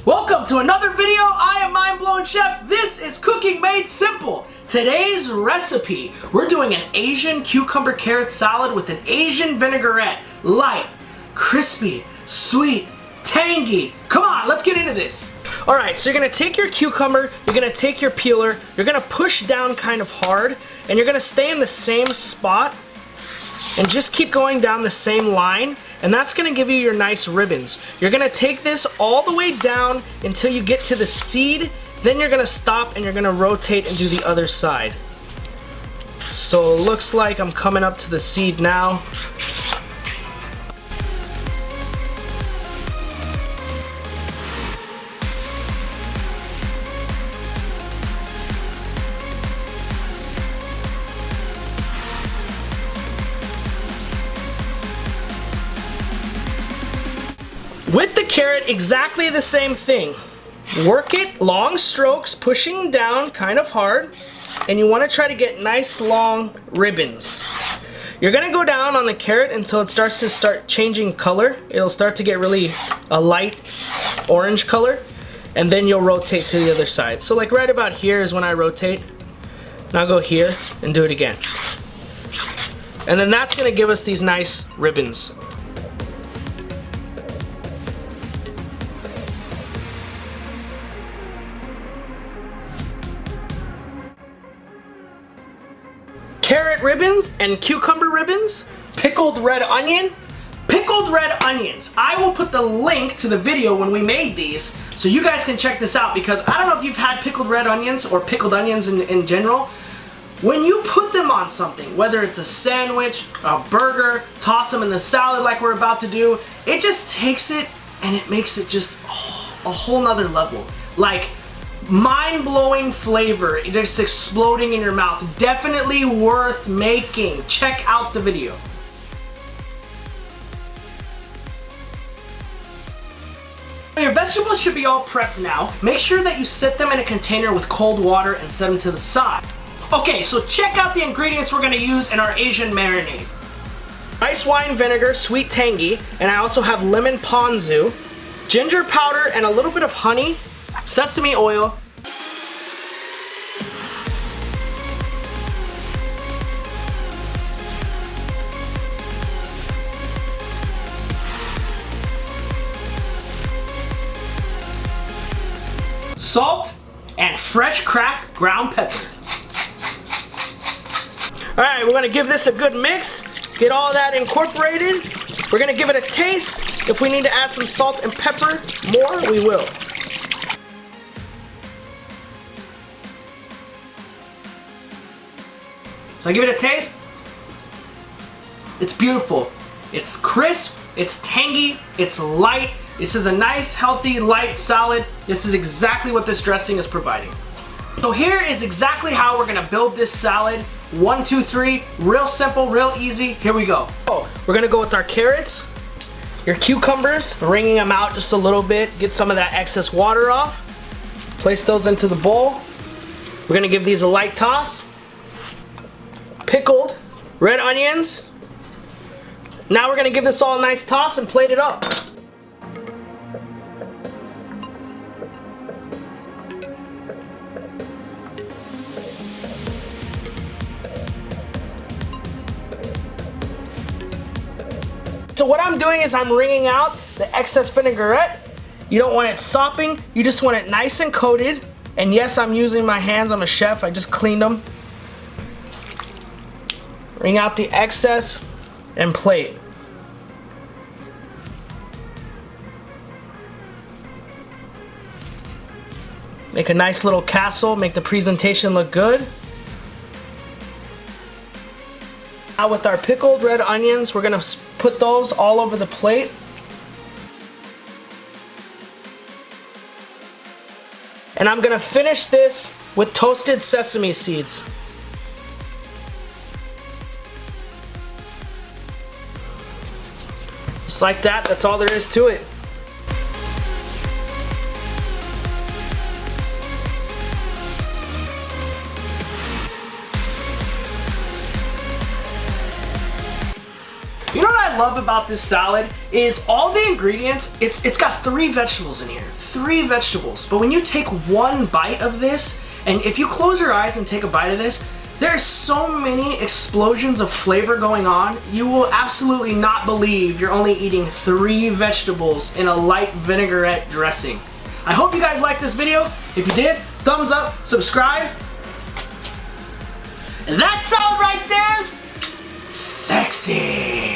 Welcome to another video. I am MindBlown Chef. This is Cooking Made Simple. Today's recipe, we're doing an Asian cucumber carrot salad with an Asian vinaigrette. Light, crispy, sweet, tangy. Come on, let's get into this. Alright, so you're going to take your cucumber, you're going to take your peeler, you're going to push down kind of hard, and you're going to stay in the same spot and just keep going down the same line, and that's going to give you your nice ribbons. You're going to take this all the way down until you get to the seed, then you're going to stop and you're going to rotate and do the other side. So it looks like I'm coming up to the seed now. With the carrot, exactly the same thing. Work it long strokes, pushing down kind of hard, and you want to try to get nice long ribbons. You're going to go down on the carrot until it starts to changing color. It'll start to get really a light orange color, and then you'll rotate to the other side. So like right about here is when I rotate, and I'll go here and do it again. And then that's going to give us these nice ribbons. Carrot ribbons and cucumber ribbons, pickled red onion, pickled red onions. I will put the link to the video when we made these so you guys can check this out, because I don't know if you've had pickled red onions or pickled onions in general. When you put them on something, whether it's a sandwich, a burger, toss them in the salad like we're about to do, it just takes it and it makes it just a whole nother level. Like, mind-blowing flavor, just exploding in your mouth. Definitely worth making. Check out the video. Your vegetables should be all prepped now. Make sure that you set them in a container with cold water and set them to the side. Okay, so check out the ingredients we're going to use in our Asian marinade. Rice wine vinegar, sweet tangy, and I also have lemon ponzu, ginger powder and a little bit of honey, sesame oil, salt, and fresh cracked ground pepper. Alright, we're going to give this a good mix, get all that incorporated. We're going to give it a taste. If we need to add some salt and pepper more, we will. So I give it a taste. It's beautiful. It's crisp, it's tangy, it's light. This is a nice, healthy, light salad. This is exactly what this dressing is providing. So here is exactly how we're gonna build this salad. 1, 2, 3, real simple, real easy. Here we go. We're gonna go with our carrots, your cucumbers, wringing them out just a little bit, get some of that excess water off. Place those into the bowl. We're gonna give these a light toss. Pickled red onions. Now we're gonna give this all a nice toss and plate it up. So what I'm doing is I'm wringing out the excess vinaigrette. You don't want it sopping, you just want it nice and coated. And yes, I'm using my hands, I'm a chef, I just cleaned them. Wring out the excess and plate. Make a nice little castle, make the presentation look good. Now with our pickled red onions, we're gonna put those all over the plate. And I'm gonna finish this with toasted sesame seeds. Just like that, that's all there is to it. You know what I I love about this salad is all the ingredients, it's got 3 vegetables in here. 3 vegetables. But when you take one bite of this, and if you close your eyes and take a bite of this, there's so many explosions of flavor going on, you will absolutely not believe you're only eating 3 vegetables in a light vinaigrette dressing. I hope you guys liked this video. If you did, thumbs up, subscribe. And that sound right there, sexy.